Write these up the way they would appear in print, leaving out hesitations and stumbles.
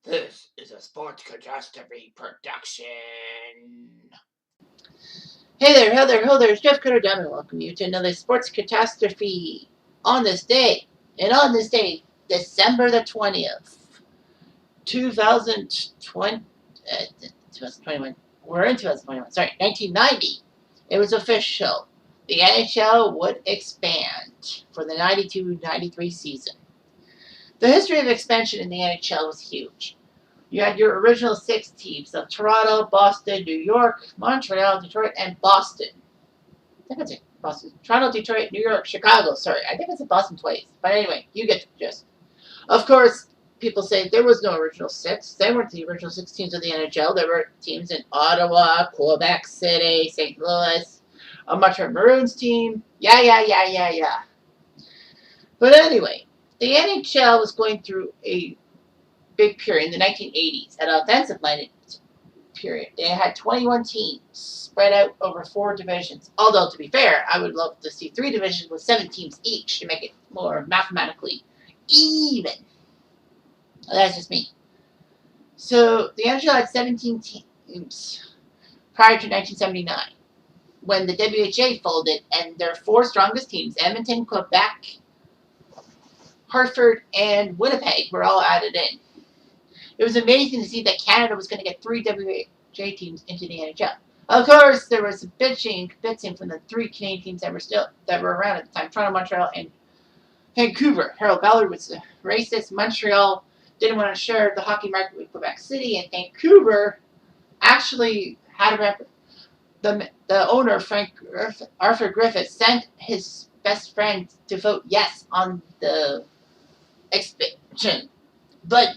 This is a Sports Catastrophe production. Hey there, ho there, ho there, it's Jeff Cutter Down and welcome you to another Sports Catastrophe on this day. And on this day, December the 20th, 2020, 2021. We're in 2021, sorry, 1990. It was official. The NHL would expand for the 92-93 season. The history of expansion in the NHL was huge. You had your original 6 teams of Toronto, Boston, New York, Montreal, Detroit, and Boston. I think it's Boston. Toronto, Detroit, New York, Chicago. Sorry, I think it's in Boston twice. But anyway, you get the gist. Of course, people say there was no original 6. They weren't the original 6 teams of the NHL. There were teams in Ottawa, Quebec City, St. Louis, a Montreal Maroons team. Yeah. But anyway, the NHL was going through a big period in the 1980s, an offensive-minded period. They had 21 teams spread out over 4 divisions. Although, to be fair, I would love to see 3 divisions with 7 teams each to make it more mathematically even. That's just me. So, the NHL had 17 teams prior to 1979, when the WHA folded, and their 4 strongest teams, Edmonton, Quebec, Hartford, and Winnipeg, were all added in. It was amazing to see that Canada was going to get 3 WHA teams into the NHL. Of course, there was a bitching from the 3 Canadian teams that were around at the time: Toronto, Montreal, and Vancouver. Harold Ballard was racist. Montreal didn't want to share the hockey market with Quebec City, and Vancouver actually had the owner, Arthur Griffith, sent his best friend to vote yes on the expansion. But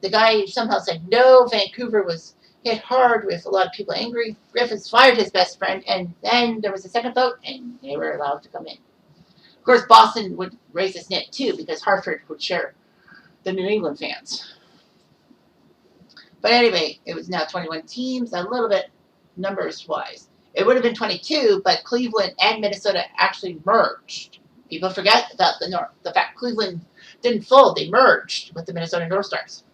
the guy somehow said no. Vancouver was hit hard with a lot of people angry. Griffiths fired his best friend, and then there was a second vote, and they were allowed to come in. Of course, Boston would raise its net too, because Hartford would share the New England fans. But anyway, it was now 21 teams, a little bit numbers-wise. It would have been 22, but Cleveland and Minnesota actually merged. People forget about the fact Cleveland didn't fold, they merged with the Minnesota North Stars.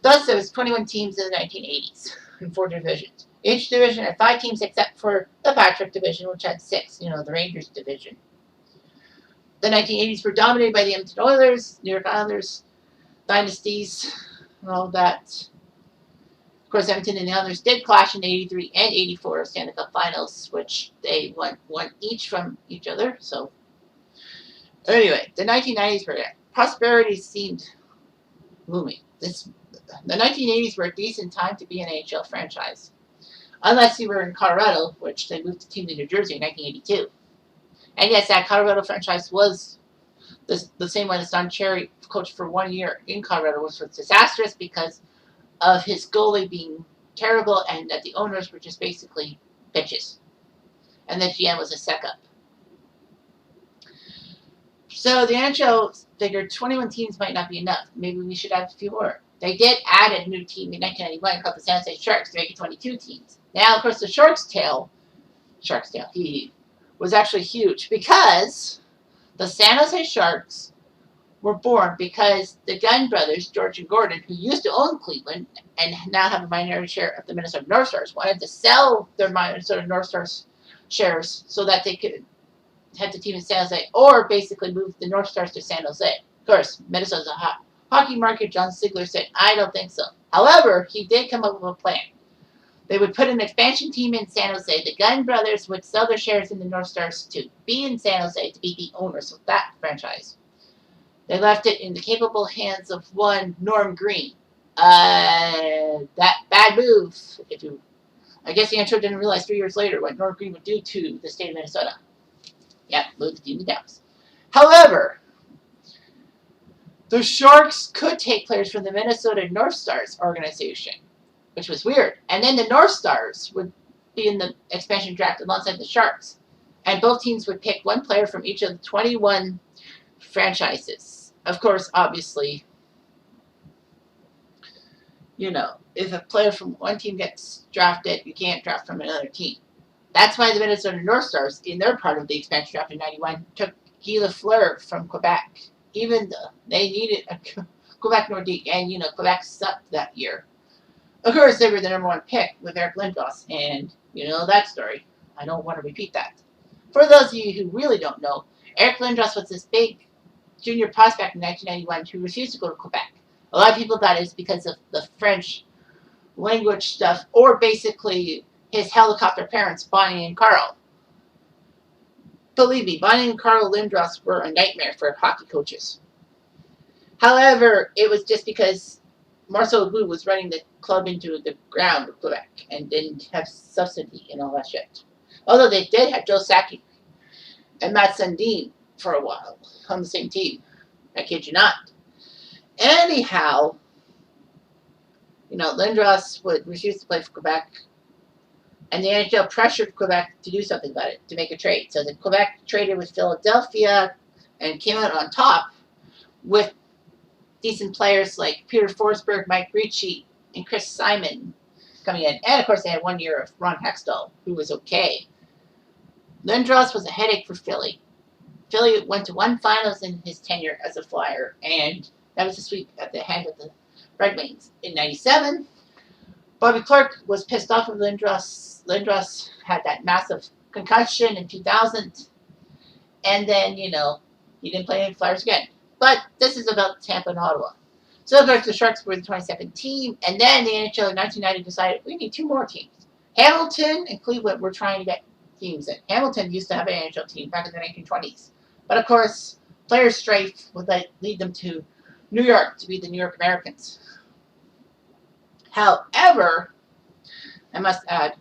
Thus, there was 21 teams in the 1980s in 4 divisions. Each division had 5 teams except for the Patrick division, which had 6, the Rangers division. The 1980s were dominated by the Edmonton Oilers, New York Islanders, dynasties, and all that. Of course, Edmonton and the Islanders did clash in 83 and 84 Stanley Cup Finals, which they won each from each other. So, anyway, the 1990s were prosperity seemed looming. The 1980s were a decent time to be an NHL franchise, unless you were in Colorado, which they moved the team to New Jersey in 1982. And yes, that Colorado franchise was the same one as Don Cherry coached for 1 year in Colorado, which was disastrous because of his goalie being terrible and that the owners were just basically bitches. And the GM was a suck-up. So the NHL figured 21 teams might not be enough. Maybe we should have a few more. They did add a new team in 1991 called the San Jose Sharks to make it 22 teams. Now, of course, the Sharks' tail, he was actually huge because the San Jose Sharks were born because the Gunn brothers, George and Gordon, who used to own Cleveland and now have a minority share of the Minnesota North Stars, wanted to sell their Minnesota North Stars shares so that they could have the team in San Jose, or basically move the North Stars to San Jose. Of course, Minnesota's a hot hockey market. John Sigler said, I don't think so. However, he did come up with a plan. They would put an expansion team in San Jose. The Gunn brothers would sell their shares in the North Stars to be in San Jose to be the owners of that franchise. They left it in the capable hands of one Norm Green. That bad move. I guess the intro didn't realize 3 years later what Norm Green would do to the state of Minnesota. Yep, moved the team to Dallas. However, the Sharks could take players from the Minnesota North Stars organization, which was weird. And then the North Stars would be in the expansion draft alongside the Sharks. And both teams would pick one player from each of the 21 franchises. Of course, obviously, if a player from one team gets drafted, you can't draft from another team. That's why the Minnesota North Stars, in their part of the expansion draft in 91, took Guy Lafleur from Quebec. Even though they needed a Quebec Nordique, and Quebec sucked that year. Of course, they were the number one pick with Eric Lindros, and you know that story. I don't want to repeat that. For those of you who really don't know, Eric Lindros was this big junior prospect in 1991 who refused to go to Quebec. A lot of people thought it was because of the French language stuff, or basically his helicopter parents, Bonnie and Carl. Believe me, Bonnie and Carl Lindros were a nightmare for hockey coaches. However, it was just because Marcel Blue was running the club into the ground of Quebec and didn't have subsidy and all that shit. Although they did have Joe Sakic and Matt Sundin for a while on the same team. I kid you not. Anyhow, Lindros would refuse to play for Quebec, and the NHL pressured Quebec to do something about it, to make a trade. So the Quebec traded with Philadelphia and came out on top with decent players like Peter Forsberg, Mike Ricci, and Chris Simon coming in. And, of course, they had 1 year of Ron Hextall, who was okay. Lindros was a headache for Philly. Philly went to one finals in his tenure as a Flyer, and that was a sweep at the hand of the Red Wings. In 97, Bobby Clarke was pissed off with Lindros. Lindros had that massive concussion in 2000, and then, he didn't play any Flyers again. But this is about Tampa and Ottawa. So, of course, the Sharks were the 22nd team, and then the NHL in 1990 decided we need 2 more teams. Hamilton and Cleveland were trying to get teams in. Hamilton used to have an NHL team back in the 1920s. But, of course, player strife would lead them to New York to be the New York Americans. However, I must add,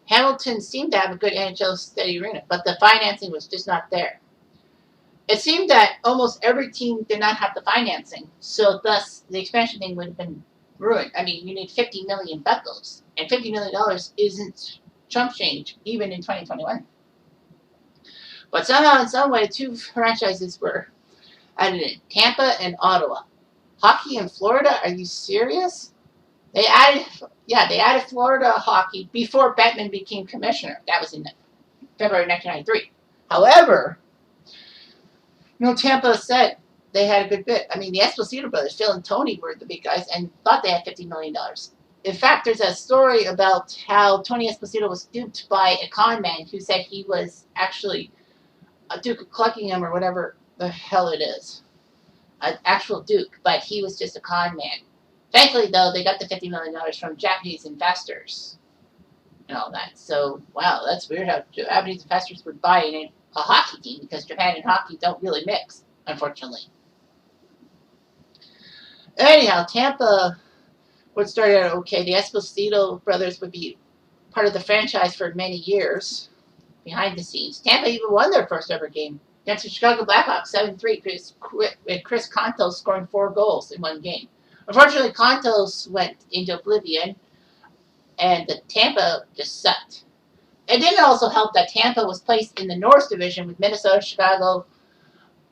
Hamilton seemed to have a good NHL steady arena, but the financing was just not there. It seemed that almost every team did not have the financing, so thus the expansion thing would have been ruined. I mean, you need $50 million buckles, and $50 million isn't chump change, even in 2021. But somehow, in some way, 2 franchises were added in, Tampa and Ottawa. Hockey in Florida? Are you serious? They added Florida hockey before Bettman became commissioner. That was in February 1993. However, Tampa said they had a good bit. I mean, the Esposito brothers, Phil and Tony, were the big guys and thought they had $50 million. In fact, there's a story about how Tony Esposito was duped by a con man who said he was actually a Duke of Cluckingham or whatever the hell it is. An actual Duke, but he was just a con man. Thankfully, though, they got the $50 million from Japanese investors and all that. So, wow, that's weird how Japanese investors would buy in a hockey team because Japan and hockey don't really mix, unfortunately. Anyhow, Tampa would start out okay. The Esposito brothers would be part of the franchise for many years behind the scenes. Tampa even won their first ever game against the Chicago Blackhawks, 7-3, with Chris Kontos scoring 4 goals in one game. Unfortunately, Kontos went into oblivion, and the Tampa just sucked. It didn't also help that Tampa was placed in the North Division with Minnesota, Chicago,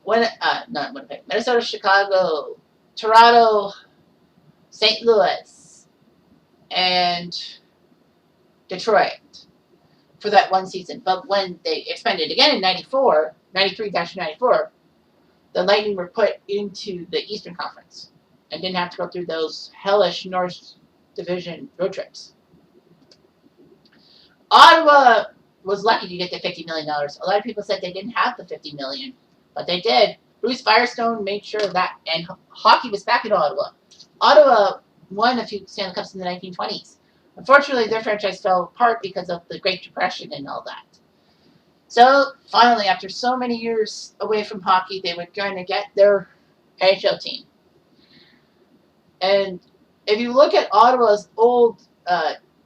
Minnesota, Chicago, Toronto, St. Louis, and Detroit for that one season. But when they expanded again in 93-94, the Lightning were put into the Eastern Conference and didn't have to go through those hellish North Division road trips. Ottawa was lucky to get the $50 million. A lot of people said they didn't have the $50 million, but they did. Bruce Firestone made sure of that, and hockey was back in Ottawa. Ottawa won a few Stanley Cups in the 1920s. Unfortunately, their franchise fell apart because of the Great Depression and all that. So, finally, after so many years away from hockey, they were going to get their NHL team. And if you look at Ottawa's old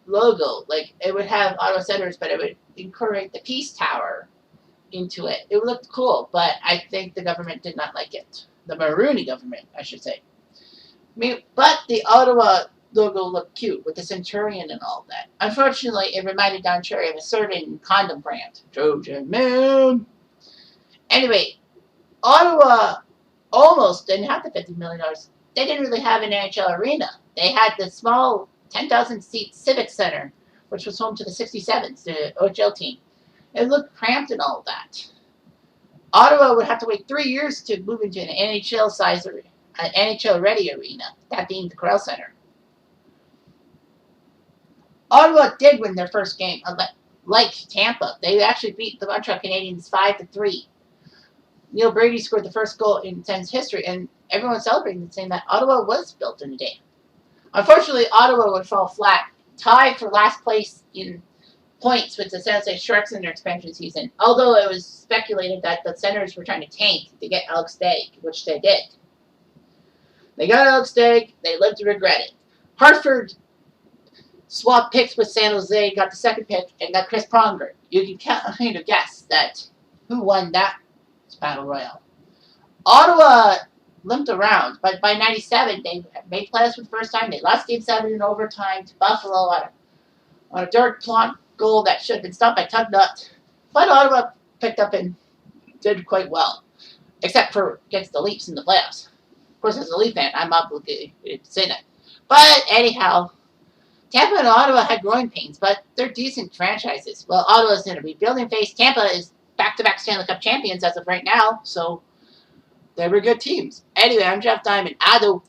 logo, like it would have Ottawa Senators, but it would incorporate the Peace Tower into it. It looked cool, but I think the government did not like it. The Maroney government, I should say. But the Ottawa logo looked cute with the Centurion and all that. Unfortunately, it reminded Don Cherry of a certain condom brand, Trojan Man. Anyway, Ottawa almost didn't have the $50 million. They didn't really have an NHL arena. They had the small 10,000-seat Civic Center, which was home to the 67s, the OHL team. It looked cramped and all that. Ottawa would have to wait 3 years to move into an NHL-sized an NHL ready arena, that being the Corel Center. Ottawa did win their first game, like Tampa. They actually beat the Montreal Canadiens 5-3. Neil Brady scored the first goal in Sens history, and everyone celebrating, saying that Ottawa was built in a day. Unfortunately, Ottawa would fall flat, tied for last place in points with the San Jose Sharks in their expansion season, although it was speculated that the Senators were trying to tank to get Alex Steg, which they did. They got Alex Steg, they lived to regret it. Hartford swapped picks with San Jose, got the second pick, and got Chris Pronger. You can kind of guess that who won that battle royal. Ottawa limped around, but by 97, they made playoffs for the first time. They lost Game 7 in overtime to Buffalo on a dirt plot goal that should have been stopped by Tugnut. But Ottawa picked up and did quite well, except for against the Leafs in the playoffs. Of course, as a Leaf fan, I'm obligated to say that. But anyhow, Tampa and Ottawa had growing pains, but they're decent franchises. Well, Ottawa's in a rebuilding phase. Tampa is back-to-back Stanley Cup champions as of right now, so they were good teams. Anyway, I'm Jeff Diamond. Ado.